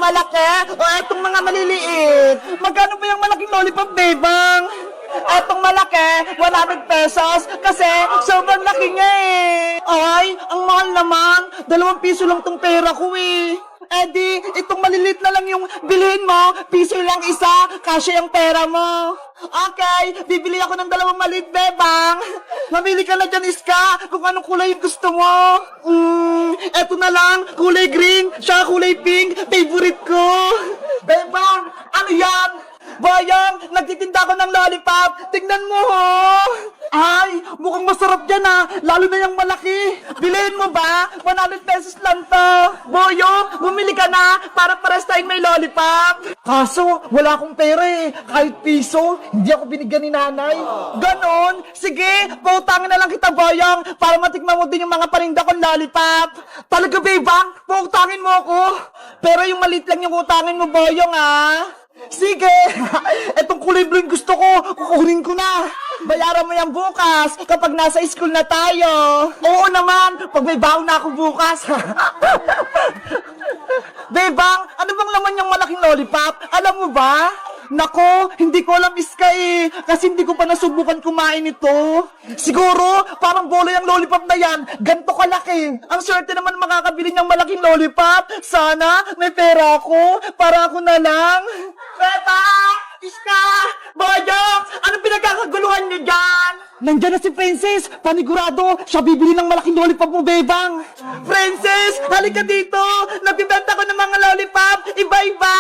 malaki o etong mga maliliit? Magkano ba yung malaking lollipop, bebang? Etong malaki, 100 pesos kasi sobrang laki niya eh. Ay, ang mahal naman. 2 piso lang tong pera ko eh. Eddie, itong malilit na lang yung bilhin mo. Piso lang isa, kasya yung pera mo. Okay, bibili ako ng 2 maliit, bebang. Mamili ka na dyan, Iska, kung anong kulay yung gusto mo. Eto na lang, kulay green, siya kulay pink, favorite ko. Bebang, ano yan? Bayang, nagtitinda ko ng lollipop. Tingnan mo, ho. Ay, mukhang masarap dyan, ha. Lalo na yung malaki. Bilhin mo ba? 100 pesos lang to. Boyo, bumili ka na para pares tayong may lollipop. Kaso, wala akong pera eh. Kahit piso, hindi ako binigyan ni nanay. Ganon? Sige, pautangin na lang kita, Boyong, para matikman mo din yung mga paninda kong lollipop. Talaga, bebang? Pautangin mo ako. Pero yung maliit lang yung utangin mo, Boyong, ha. Sige! Etong kulay blue yung gusto ko, kukunin ko na. Bayaran mo yan bukas, kapag nasa school na tayo. Oo naman, pag may baon na ako bukas. Bebang, ano bang laman yung malaking lollipop? Alam mo ba? Nako, hindi ko alam, Iska eh. Kasi hindi ko pa nasubukan kumain ito. Siguro, parang bola yung lollipop na yan. Ganto kalaki. Ang swerte naman makakabili ng malaking lollipop. Sana, may pera ako. Para ako na lang. Beba! Iska! Boyong! Anong pinagkakaguluhan niyo dyan? Nandiyan na si Princess! Panigurado, siya bibili ng malaking lollipop mo, Bebang! Princess! Halika dito! Nagbibenta ko ng mga lollipop! Iba-iba!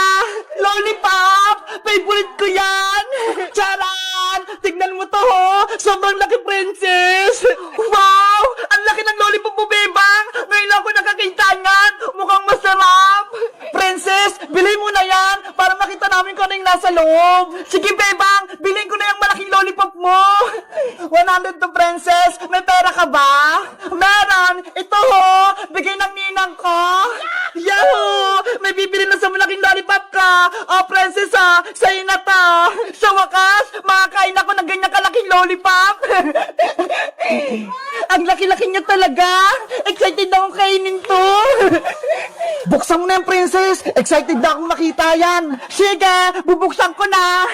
Lollipop! Favorite ko yan! Charan! Tignan mo to, ho! Sobrang laki, Princess! Wow! Ang laki ng lollipop mo, Bebang! Ngayon lang ako nakakita niyan! Mukhang masarap! Princess! Bilhin mo na yan! Para makita namin kung ano yung nasa loob! Sige, Bebang! Bilhin ko na yung malaking lollipop mo! 100 to, Princess! May pera ka ba? Meron! Ito, ho! Bigay ng ninang ko! Yahoo! May bibili na sa malaking lollipop ka! Oh, Princess, ha! Sa'yo na to! Sa wakas, makakain ako ng ganyan kalaking lollipop! Ang laki-laki niya talaga! Excited akong kainin to! Buksan mo na yan, Princess! Excited na akong makita yan! Sige! Bubuksan ko na!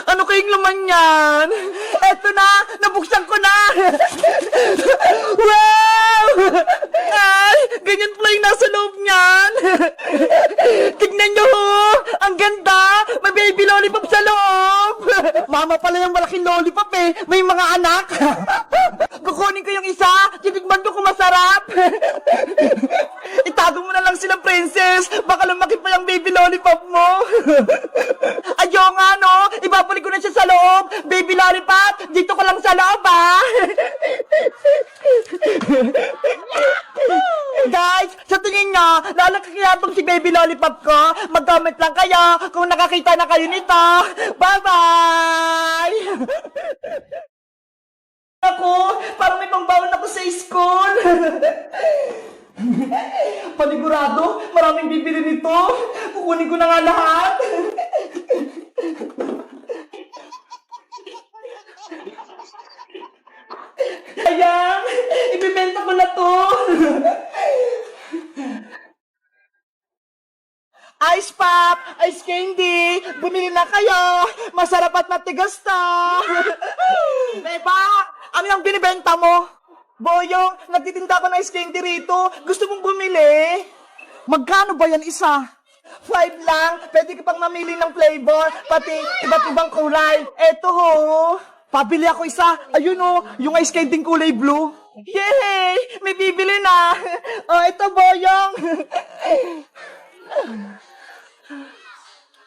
Ano kayong laman yan? Eto na! Nabuksan ko na! Wow! Ay! Ganyan pala yung nasa loob niyan! Tignan nyo, ho! Ang ganda! May baby lollipop sa loob! Mama pala yung malaking lollipop eh! May mga anak! Kukunin ko yung isa! Titigman ko kung masarap! Itago mo na lang sila, Princess! Baka lumaki pa yung baby lollipop mo! Ayaw nga, no? Ibabalik ko na siya sa loob! Baby lollipop! Dito ko lang sa loob, ha? Guys, sa tingin nyo, lalaki kaya itong si baby lollipop ko? Mag-comment lang kayo kung nakakita na kayo nito! Bye-bye! Ako, parang may pangbaon ako sa school! Panigurado, maraming bibili nito. Kukunin ko na nga lahat. Sayang, ibibenta ko na to. Ice Pop, Ice Candy, bumili na kayo. Masarap at matigas to. Diba? Ano yung binibenta mo? Boyong, nagtitinda ko ng ice candy rito. Gusto mong bumili? Magkano ba yan isa? 5 lang. Pwede ka pang mamili ng flavor, pati iba't ibang kulay. Eto, ho. Pabili ako isa. Ayun, ho. Yung ice candy kulay blue. Yay! May bibili na. Oh, ito, Boyong.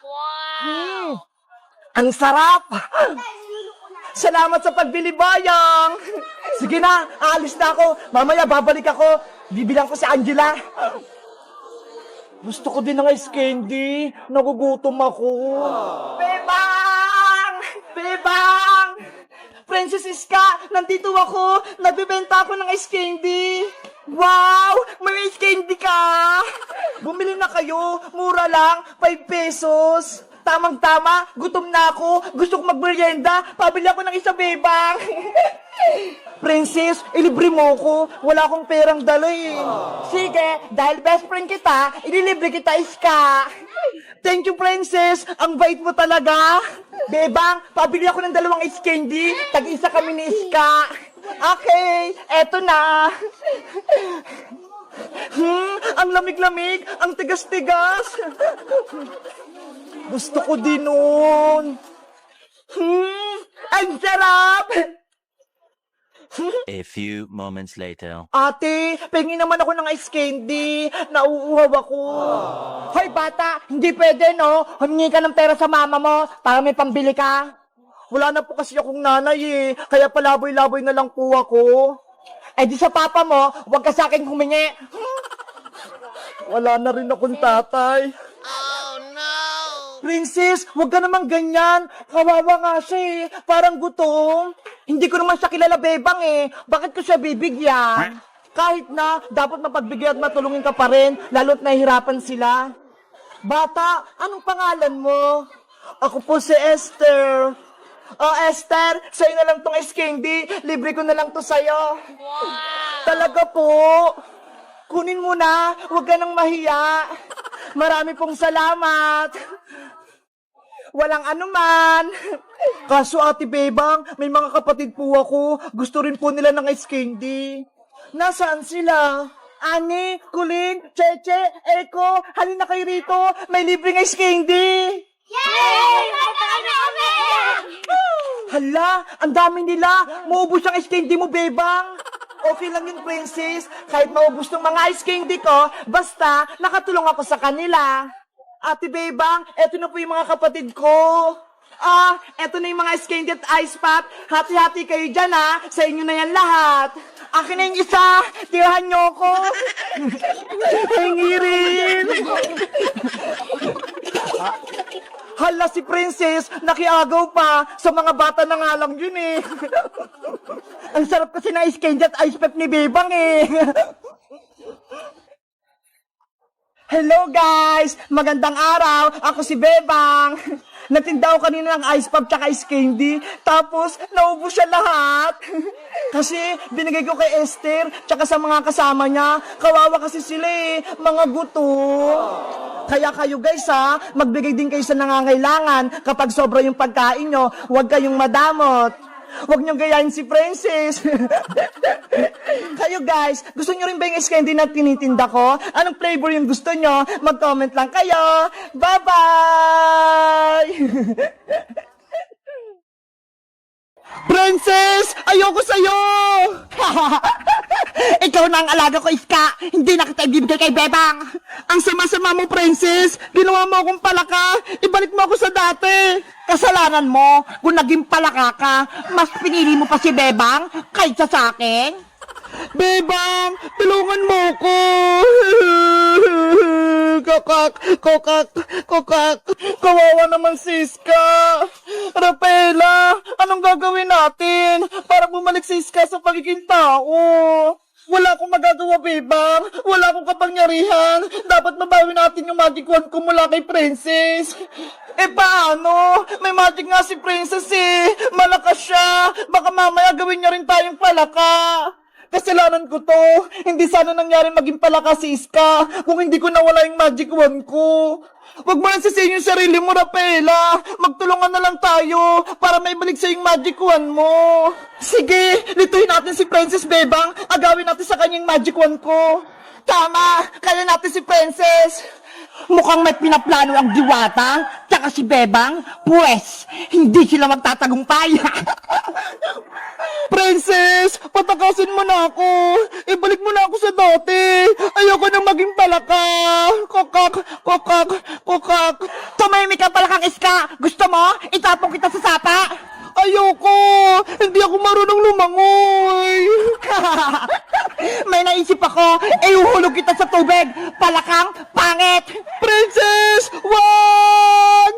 Wow! Ang sarap! Salamat sa pagbili, Boyong! Sige na, aalis na ako. Mamaya babalik ako. Bibilang ko si Angela. Gusto ko din ng ice candy. Nagugutom ako. Bebang! Bebang! Princess Iska, nandito ako. Nagbibenta ako ng ice candy. Wow! May ice candy ka! Bumili na kayo. Mura lang. 5 pesos. Tamang-tama, gutom na ako. Gusto ko magmerienda. Pabili ako ng isa, bebang. Princess, ilibre mo ko. Wala akong perang dala eh. Sige, dahil best friend kita, ililibre kita, Iska. Thank you, Princess. Ang bait mo talaga. Bebang, pabili ako ng 2 ice candy. Tag-isa kami ni Iska. Okay, eto na. Ang lamig-lamig, ang tigas-tigas. Gusto ko din nun. Ang sarap! A few moments later. Ate, pengi naman ako ng ice candy. Nauuhaw ako. Hoy bata, hindi pwede no? Humingi ka ng pera sa mama mo para may pambili ka. Wala na po kasi akong nanay eh. Kaya palaboy-laboy na lang po ako. Eh di sa papa mo, huwag ka sa akin humingi. Wala na rin akong tatay. Princess, huwag ka naman ganyan. Kawawa nga siya eh. Parang gutom. Hindi ko naman siya kilala, bebang eh. Bakit ko siya bibigyan? Kahit na, dapat mapagbigyan at matulungin ka pa rin, lalo't nahihirapan sila. Bata, anong pangalan mo? Ako po si Esther. Oh, Esther, sa'yo na lang tong ice candy. Libre ko na lang to sa'yo. Wow! Talaga po. Kunin mo na. Huwag ka nang mahiya. Marami pong salamat. Walang anuman. Kaso Ate Bebang, may mga kapatid po ako. Gusto rin po nila ng ice candy. Nasaan sila? Ani, Kulin, Cheche, Eko, halina kayo rito. May libreng ice candy. Yay! Magkakain na kami! Hala, ang dami nila. Maubos ang ice candy mo, Bebang. Okay lang yun, Princess. Kahit maubos ng mga ice candy ko, basta nakatulong ako sa kanila. Ate Bebang, eto na po yung mga kapatid ko. Eto na yung mga ice candy at ice pop. Hati-hati kayo dyan, ha. Sa inyo na yan lahat. Akin na yung isa. Tirahan nyo ko. Hingi rin. Hala, si Princess, nakiagaw pa. Sa mga bata na nga lang yun, eh. Ang sarap kasi na ice candy at ice pop ni Bebang, eh. Hello guys! Magandang araw! Ako si Bebang! Nagtinda ako kanina ng ice pop tsaka ice candy, tapos naubos siya lahat. Kasi binigay ko kay Esther tsaka sa mga kasama niya. Kawawa kasi sila eh, mga gutom. Kaya kayo guys ha, magbigay din kayo sa nangangailangan. Kapag sobra yung pagkain nyo, huwag kayong madamot. Huwag niyong gayahin si Princess. Kayo guys, gusto niyo rin ba yung ice candy na tinitinda ko? Anong flavor yung gusto niyo? Mag-comment lang kayo. Bye-bye! Princess! Ayoko sa'yo! Ikaw na ang alaga ko, Iska. Hindi na kita ibibigay kay Bebang. Ang sama-sama mo, Princess. Ginawa mo akong palaka. Ibalik mo ako sa dati. Kasalanan mo. Kung naging palaka ka, mas pinili mo pa si Bebang kaysa sa akin. Bebang, tulungan mo ko. Kokak. Kawawa naman si Iska. Rapela, anong gagawin natin para bumalik si Iska sa pagiging tao? Wala akong magagawa, Bebang. Wala akong kapangyarihan. Dapat mabawi natin yung magic wand ko mula kay Princess. Paano? May magic nga si Princess eh. Malakas siya. Baka mamaya gawin niya rin tayong palaka. Kasalanan ko to. Hindi sana nangyari maging palaka si Iska kung hindi ko nawala yung magic wand ko. Huwag mo nang sisihin yung sarili mo, Rapela. Magtulungan na lang tayo para may balik sa yung magic wand mo. Sige, lituhin natin si Princess, Bebang. Agawin natin sa kanyang magic wand ko. Tama, kaya natin si Princess. Mukhang may pinaplano ang Diwata, tsaka si Bebang, pues, hindi sila magtatagumpay. Princess, patakasin mo na ako. Ibalik mo na ako sa dati. Ayoko na maging palaka. Kokak. Tumahimik ka, palakang Iska. Gusto mo? Itapong kita sa sapa. Ayoko. Hindi ako marunong lumangoy. May naisip ako. Iuhulog kita sa tubig. Palakang pangit. Princess, wag!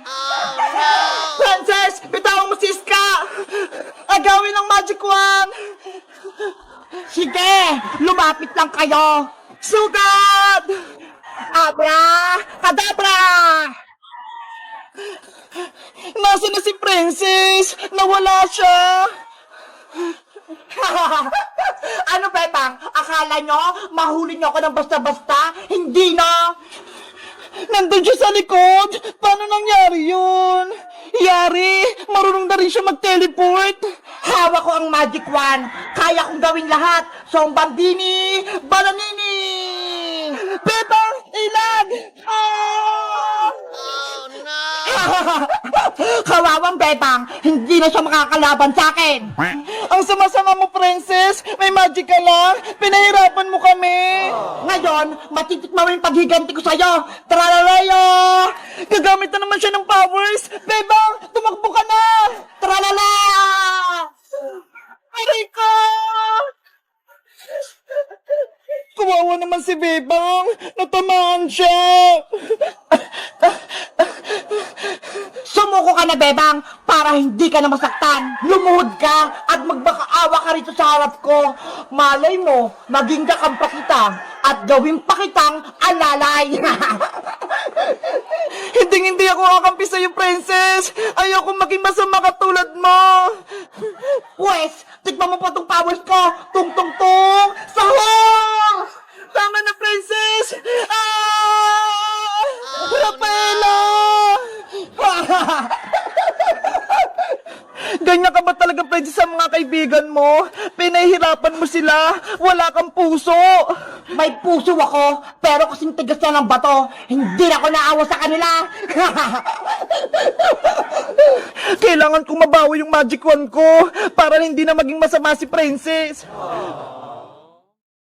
Oh, no! Princess, bitawan mo si Iska! Agawin ang magic wand! Sige, lumapit lang kayo! Sugad! Abra! Kadabra! Nasaan na si Princess? Nawala siya. Ano, Bebang? Akala nyo, mahuli nyo ako ng basta-basta? Hindi na! Nandun siya sa likod! Paano nangyari yun? Yari, marunong na rin siya mag-teleport! Hawak ko ang magic wand! Kaya kong gawin lahat! Sombandini! Balanini! Bebang! Ilag! Ah! Oh, no! Kawawang Bebang! Hindi na siya makakalaban sa akin! Ang sama-sama mo, Princess! May magic ka lang! Pinahirapan mo kami! Ngayon, matitikma mo yung paghiganti ko sa'yo! Tralalayo! Gagamit na naman siya ng powers! Bebang! Tumakbo ka na! Tralala! Aray ko! Kawawa naman si Bebang! Natamaan siya! Sumuko ka na, Bebang, para hindi ka na masaktan. Lumuhod ka at magbakaawa ka rito sa harap ko. Malay mo, maging kakampa kita at gawin pa kitang alalay. Hindi ako kakampi sa'yo, Princess. Ayoko maging masama katulad mo. Pwes, tikman mo pa tong powers ko. Tung-tung-tung! Sahong! Tama na, Princess! Ah! Rafaela! Ganyan ka ba talaga, Princess, sa mga kaibigan mo? Pinahihirapan mo sila, wala kang puso. May puso ako, pero kasing tigas na ng bato, hindi na ako naawa sa kanila. Kailangan kong mabawi yung magic wand ko para hindi na maging masama si Princess.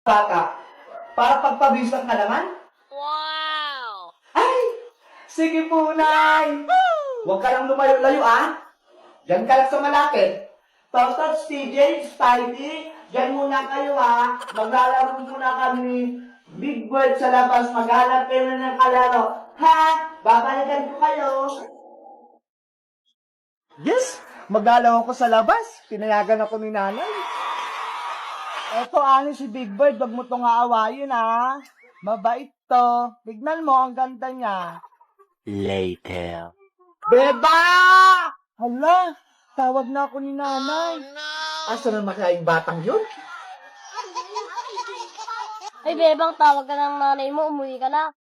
Bata, para pagpabisan ka naman? Wow! Ay! Sige po, Nay! Huwag ka lang lumayo-layo, ah! Diyan ka lang sa malapit. Totots, TJ, Spidey, diyan muna kayo, ha! Maglalaro muna kami Big Bird sa labas. Maghanap kayo na ng kalaro. Ha? Babalikan ko kayo. Yes! Maglalaro ko sa labas. Pinayagan ako ni nanay. Eto, ani si Big Bird. Wag mo itong aawayin, ha? Mabait to. Tignan mo, ang ganda niya. Later. Beba! Hala, tawag na ako ni nanay. Asa naman kaya yung batang yun? Ay, Bebang, tawag ka ng nanay mo, umuwi ka na.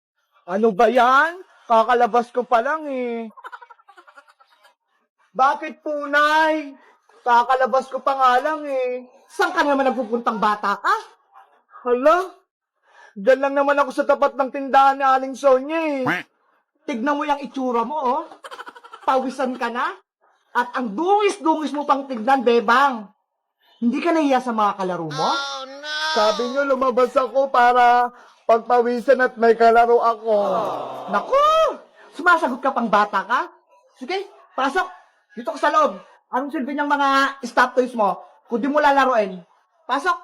Ano ba yan? Kakalabas ko pa lang eh. Bakit po, Nay? Kakalabas ko pa nga lang eh. Saan ka naman nagpupuntang bata ka? Hala, dyan lang naman ako sa tapat ng tindahan ni Aling Sonia eh. Tignan mo yung itsura mo, oh. Pawisan ka na? At ang dungis-dungis mo pang tignan, Bebang. Hindi ka nahiya sa mga kalaro mo? Oh, no! Sabi niyo, lumabas ako para pagpawisan at may kalaro ako. Naku! Sumasagot ka pang bata ka? Sige, pasok. Dito ka sa loob. Anong silbi niyang mga stop toys mo? Kung di mo lalaroin. Pasok!